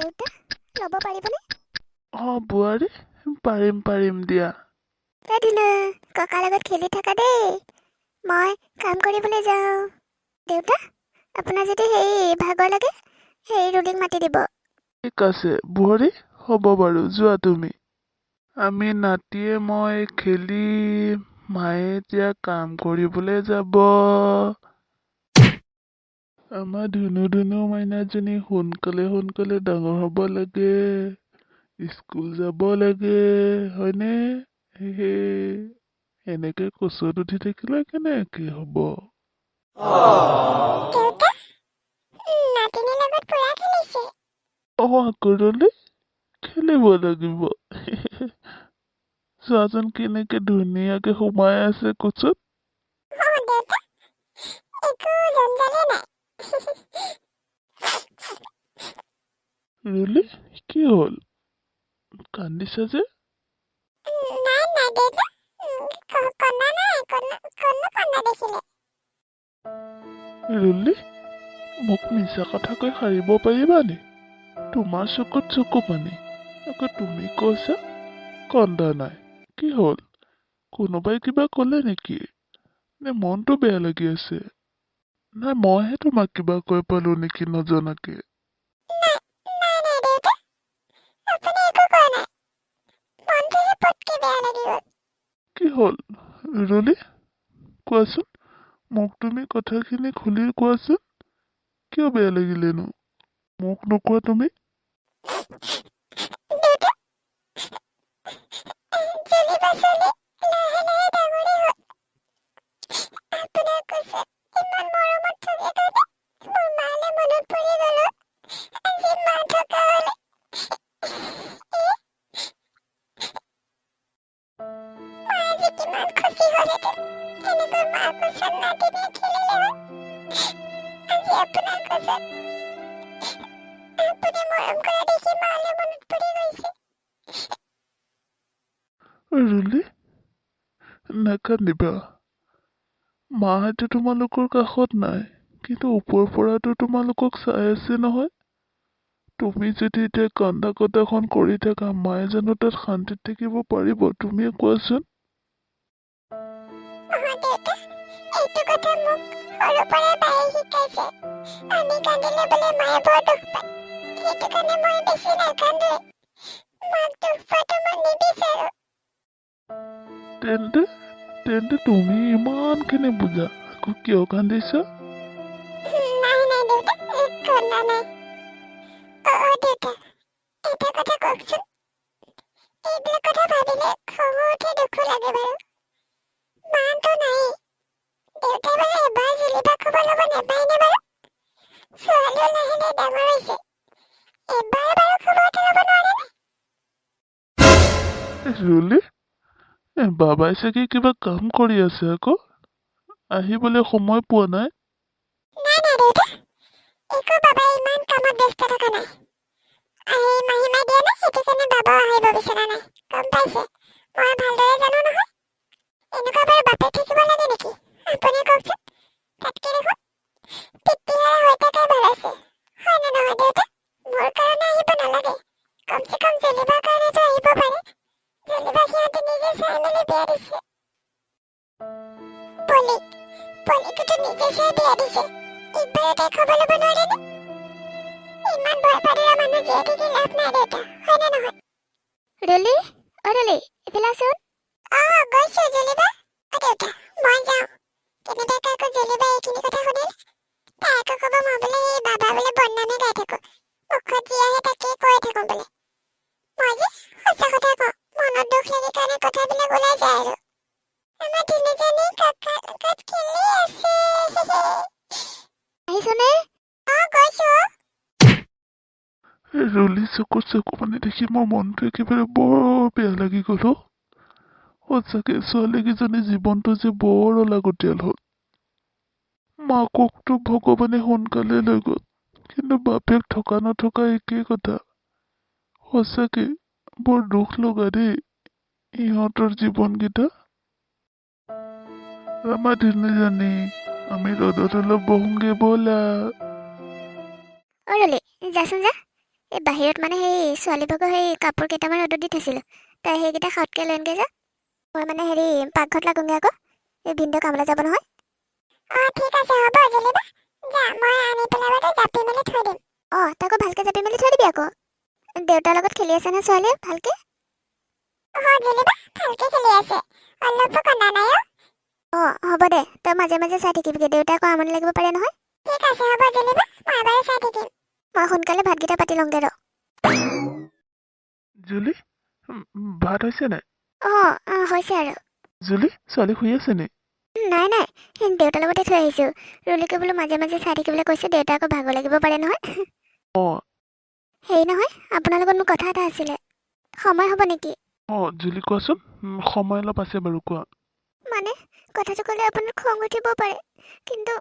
দেউতা ল'ব পাৰিবনে? বোৱাৰী পাৰিম দিয়া। দিনা ককাৰ লগত খেলি থকা দেই, মই কাম কৰিবলৈ যাওঁ। দেউতা আপোনাৰ যদি ভাগৰ লাগে ৰুলিক মাতি দিব। ঠিক আছে বোৱাৰী, হ'ব বাৰু, যোৱা তুমি। আমি নাতিয়ে মই খেলি মায়ে এতিয়া কাম কৰিবলৈ যাব। আমাৰ ধুনু মাইনাজনী সোনকালে ডাঙৰ হ'ব লাগে, স্কুল যাব লাগে, হয়নে? হে এনেকে কোচত উঠি থাকিলে কেনেকে হ'ব? দেউতা নাতিনীৰ লগত পুৰা খেলিছে। আকৰলি খেলিব লাগিব। চোৱাচোন কেনেকে ধুনীয়াকে সোমাই আছে কোচত। দেউতা একো জঞ্জালে নাই। ৰুলি, কি হ'ল? কান্দিছা যে? নাই দেউতা, কন্দা নাই, কন্দা দেখিলে। ৰুলি, মোক মিছা কথা কৈ সাৰিব পাৰিবানে? তোমাৰ চকুত চকু পানী, আকৌ তুমি কৈছা কন্দা নাই। কি হ'ল? কোনোবাই কিবা ক'লে নেকি? নে মনটো বেয়া লাগি আছে? নাই মইহে তোমাক কিবা কৈ পালো নেকি নজনাকে? নাই দেউতা, আপুনি একো কোৱা নাই, মনটোহে পটকে বেয়া লাগি গ'ল। কি হ'ল ৰুলি, কোৱাচোন, মোক তুমি কথাখিনি খুলি কোৱাচোন। কিয় বেয়া লাগিলেনো? মোক নোকোৱা তুমি? দেউতা জেলি পাচলি লাহে লাহে ডাঙৰে হ'ল। আপোনাৰ কোচত ইমান মৰমত থাকে কাৰণে মোৰ মালে মনত পৰি গ'ল। আজি মা থকা হ'লে মই আজি কিমান খুচি হ'লহেঁতেন। এনেকৈ মাৰ কোচত নাতিনীয়ে খেলিলে হয়। আজি আপোনাৰ কোচত আপুনি মৰম কৰা দেখি মালে মনত পৰি গৈছে। ৰুলি, নাকান্দিবা। মাহঁতে তোমালোকৰ কাষত নাই, কিন্তু ওপৰৰ পৰাতো তোমালোকক চাই আছে নহয়। তুমি যদি এতিয়া কান্দা কটাখন কৰি থাকা, মায়ে জানো তাত শান্তিত থাকিব পাৰিব? তুমিয়ে কোৱাচোন। দেউতা, এইটো কথা মোক সৰুৰ পৰাই বায়ে শিকাইছে। আমি কান্দিলে বোলে মায়ে বৰ দুখ পায়। সেইটো কাৰণে মই বেছি নাকান্দোৱে। মাক দুখ পোৱাটো মই নিবিচাৰো। তেন্তে তুমি ইমানখিনি বুজা, আকৌ কিয় কান্দিছা? নাই দেউতা, কন্দা নাই। দেউতা, এটা কথা কওকচোন। এইবিলাক কথা ভাবিলে খঙো উঠে, দুখো লাগে বাৰু। মাতো নাই। দেউতাই বাৰু এবাৰ জেলিবা খবৰ ল'ব নাপায়নে বাৰু? ছোৱালীও লাহে লাহে ডাঙৰ হৈছে, এবাৰ বাৰু খবৰ এটা ল'ব নোৱাৰেনে? ৰুলি, বাবাই চাগে কিবা কাম কৰি আছে আকৌ, আহিবলৈ সময় পোৱা নাই। নাই দেউতা, একো বাবাই ইমান কামত ব্যস্ত থকা নাই। মাহীমাই দিয়া নাই, সেইটো কাৰণে বাবাও আহিব বিচৰা নাই। গম পাইছে, মই ভালদৰে জানো নহয়। এনেকুৱা বাৰু বাপেক থাকিব লাগে নেকি? আপুনি কওকচোন। তাতকে দেখোন পিতৃহাৰা হৈ থকাই ভাল আছে। হয়নে নহয় দেউতা? মোৰ কাৰণে আহিব নালাগে, কমচে কম জেলিবাৰ কাৰণেতো আহিব পাৰে। জেলিবা সিহঁতে নিজে চাই মেলি বিয়া দিছে। পলিকোতো নিজে চাই বিয়া দিছে। একবাৰো তাই খবৰ ল'ব নোৱাৰেনে? ইমান ভয় পাদৰা মানুহ জীয়াই থাকি লাভ নাই দেউতা, হয়নে নহয়? ৰুলি, এইফালে আছোন। গৈছো জেলিবা। দেউতা, মই যাওঁ। কেনেবাকে আকৌ জেলিবা এইখিনি কথা শুনিলে তাই আকৌ ক'ব মই বোলে বাবা বোলে বদনামে গাই থাকো। মুখত যি আহে তাকেই কৈ থাকো বোলে। মই যে সঁচা কথা কওঁ, মনত দুখ লাগে কাৰণে কথাবিলাক ওলাই যায় আৰু। আমাৰ তিনিজনী ককাৰ লগত খেলি আছে। আহিছনে? গৈছো। ৰুলি চকুত চকু পানী দেখি মোৰ মনটো একেবাৰে বৰ বেয়া লাগি গ'ল। সঁচাকে ছোৱালীকেইজনী জীৱনটো যে বৰ অলাগতিয়াল হ'ল। মাককতো ভগৱানে সোনকালে লৈ গ'ল, কিন্তু বাপেক থকা নথকা একেই কথা। সঁচাকে বৰ দুখ লগা দেই ইহঁতৰ জীৱনকেইটা। আমাৰ তিনিজনী, আমি ৰ'দত অলপ বহোংগে ব'লা। যাচোন যা, এই বাহিৰত মানে সেই ছোৱালীবোৰক সেই কাপোৰ কেইটামান ৰ'দত দি থৈছিলোঁ। তাই সেইকেইটা সাউতকৈ লৈ আনগৈ যা। মই মানে হেৰি পাকঘৰত লাগোঁগৈ আকৌ। এই ভিনদেউ কামলৈ যাব নহয়। ঠিক আছে হ'ব যেনিবা। যা মই আনি পেলাই বাৰু জাপি মেলি থৈ দিম। তাকো ভালকৈ জাপি মেলি থৈ দিবি আকৌ। দেউতাৰ লগত খেলি আছে নহয় ছোৱালীয়ে ভালকৈ। যেনিবা ভালকৈ খেলি আছে। অলপো কন্দা নাই হ'ব দে। তই মাজে মাজে চাই থাকিবিগৈ। দেউতাই আকৌ আমনি লাগিব পাৰে নহয়। ঠিক আছে হ'ব যেনিবা। মই এবাৰ চাই থাকিম। মই সোনকালে ভাতকেইটা পাতি লওঁগৈ ৰ। জুলি, ভাত হৈছে নাই? হৈছে আৰু। জুলি, ছোৱালী শুই আছে নে? নাই দেউতাৰ লগতে থৈ আহিছোঁ। ৰুলিকে বোলো মাজে মাজে চাই থাকিবলৈ কৈছে। দেউতা আকৌ ভাগৰ লাগিব পাৰে নহয়। হেৰি নহয়, আপোনাৰ লগত মোৰ কথা এটা আছিলে। সময় হ'ব নেকি? জুলি কোৱাচোন। সময় অলপ আছে বাৰু, কোৱা। মানে কথাটো ক'লে আপোনাৰ খং উঠিব পাৰে, কিন্তু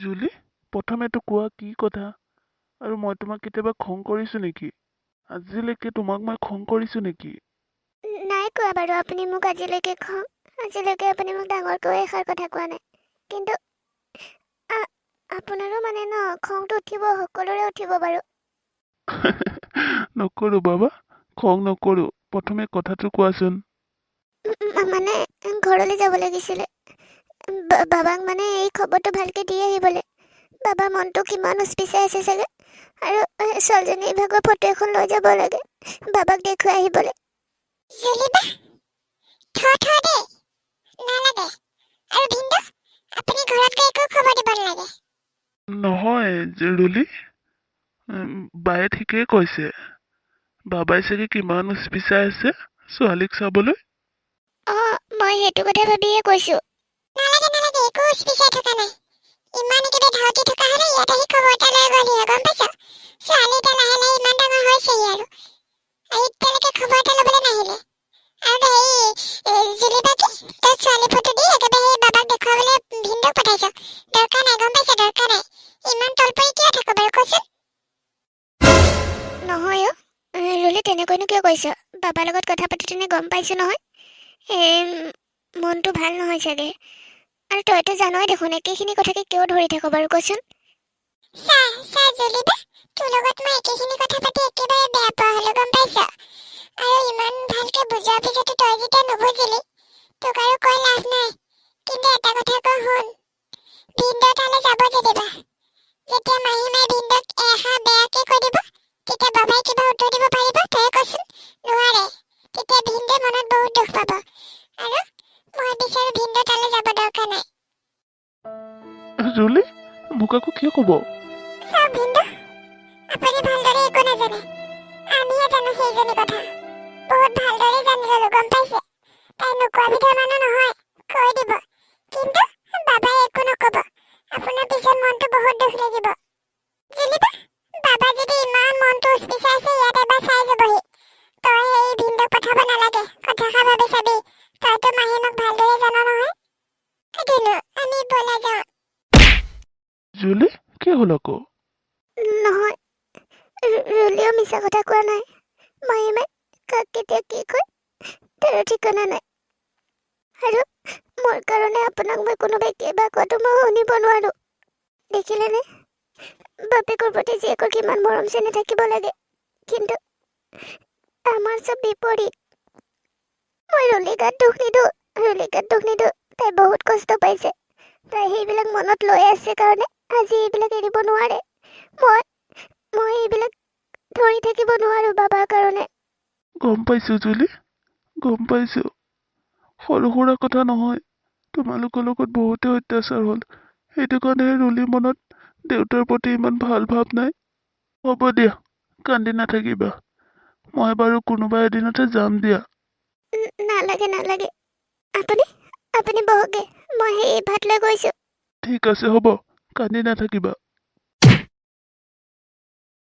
জুলি, প্ৰথমেতো কোৱা কি কথা। আৰু মই তোমাক কেতিয়াবা খং কৰিছোঁ নেকি? আজিলৈকে তোমাক মই খং কৰিছোঁ নেকি? নাই কোৱা বাৰু আপুনি মোক আজিলৈকে আজিলৈকে আপুনি মোক ডাঙৰকৈ এষাৰ কথা কোৱা নাই। কিন্তু আপোনাৰো মানে ন খংটো উঠিব, সকলোৰে উঠিব বাৰু। নকৰোঁ বাবা, খং নকৰোঁ। প্ৰথমে কথাটো কোৱাচোন। মানে ঘৰলৈ যাব লাগিছিলে। বাবাক মানে এই খবৰটো ভালকৈ দি আহিবলৈ। বাবাৰ মনটো কিমান উচপিচাই আছে চাগে। আৰু ছোৱালীজনীৰ ভাগৰ ফটো এখন লৈ যাব লাগে বাবাক দেখুৱাই আহিবলৈ। জুলিবা, থ দে, নালাগে। আৰু ভিনদেউ, আপুনি ঘৰত গৈ একো খবৰ দিব নালাগে। নহয় ৰুলি, বায়ে ঠিকেই কৈছে। বাবাই চাগে কিমান উচপিচাই আছে ছোৱালীক চাবলৈ। মই সেইটো কথা ভাবিয়ে কৈছোঁ। নালাগে, একো উচপিচাই থকা নাই। ইমান একেবাৰে ধাউতি থকা হ'লে ইয়াত আহি খবৰ এটা লৈ গ'লহি, গম পাইছ? ছোৱালী এতিয়া লাহে লাহে ইমান ডাঙৰ হৈছেহি আৰু এতিয়ালৈকে খবৰ এটা ল'বলৈ নাহিলে। আৰু জুলিবাকে তই ছোৱালী ফটো দি একেবাৰে বাবাক দেখুৱাবলৈ ভিনদেউক পঠাইছ। দৰকাৰ নাই, গম পাইছ? দৰকাৰ নাই। ইমান তলপৰি কিয় থাকো বাৰু কচোন? নহয় ৰুলি, তেনেকৈনো কিয় কৈছ? বাবাৰ লগত কথা পাতি তেনে গম পাইছোঁ নহয়। মনটো ভাল নহয় চাগে। আৰু তইতো জানই দেখোন, একেখিনি কথাকে কিয় ধৰি থাকো বাৰু কচোন? চা জুলিবা, তোৰ লগত মই একেখিনি কথা পাতি একেবাৰে বেয়া পোৱা হ'লো, গম পাইছ? আৰু ইমান ভালকৈ বুজোৱাৰ পিছতো তই যেতিয়া নুবুজিলি, তোক আৰু কৈ লাভ নাই। কিন্তু এটা কথা কৈ শুন, ভিনদেউ তালৈ যাব যেনিবা। যেতিয়া মাহী মায়ে ভিনদেউক এষাৰ বেয়াকৈ কৈ দিব, তেতিয়া বাবাই কিবা উত্তৰ দিব পাৰিব? তই কচোন। নোৱাৰে। তেতিয়া ভিনদেউ মনত বহুত দুখ পাব। আৰু মই বিচাৰোঁ ভিনদেউ তালৈ যাব দৰকাৰ নাই। জুলি, মোক আকৌ কিয় ক'ব? চাওক ভিনদেউ, আপুনি ভালদৰে একো নাজানে। আমিহে জানো সেইজনী কথা। বহুত ভালদৰে জানি ল'লো, গম পাইছে? তাই নোকোৱা বিধৰ মানুহ নহয়, কৈ দিব। কিন্তু বাবাই একো নক'ব। আপোনাৰ পিছত মনটো বহুত দুখ লাগিব। জুলিবা, বাবা যদি ইমান মনটো উচপিচাই আছে, ইয়াত এবাৰ চাই যাবহি। তই সেই ভিনদেউক পঠাব নালাগে। কথাষাৰ ভাবি চাবি। তইতো মাহীমাক ভালদৰে জান নহয়। দিলো, আমি বলা যাওঁ। জুলি, কি হ'ল আকৌ? নহয়, ৰুলিও মিছা কথা কোৱা নাই। মাহীমাই কাক কেতিয়া কি কয় তাৰ ঠিকনা নাই। আৰু মোৰ কাৰণে আপোনাক মই কোনোবাই কিবা কোৱাটো মই শুনিব নোৱাৰোঁ। দেখিলেনে বাপেকৰ প্ৰতি জীয়েকৰ কিমান মৰম চেনেহ থাকিব লাগে। কিন্তু আমাৰ চব বিপৰীত। মই ৰুলিৰ গাত দুখ নিদিওঁ। তাই বহুত কষ্ট পাইছে। তাই সেইবিলাক মনত লৈ আছে কাৰণে আজি এইবিলাক এৰিব নোৱাৰে। মই এইবিলাক ধৰি থাকিব নোৱাৰোঁ বাবাৰ কাৰণে। গম পাইছোঁ জুলি, গম পাইছোঁ। সৰু সুৰা কথা নহয়। তোমালোকৰ লগত বহুতে অত্যাচাৰ হ'ল। সেইটো কাৰণেহে ৰুলিৰ মনত দেউতাৰ প্ৰতি ইমান ভাল ভাৱ নাই। হ'ব দিয়া, কান্দি নাথাকিবা। মই বাৰু কোনোবা এদিনতে যাম দিয়া। নালাগে। আপুনি বহকে, মই সেই ভাত লৈ গৈছোঁ। ঠিক আছে হ'ব, কান্দি নাথাকিবা।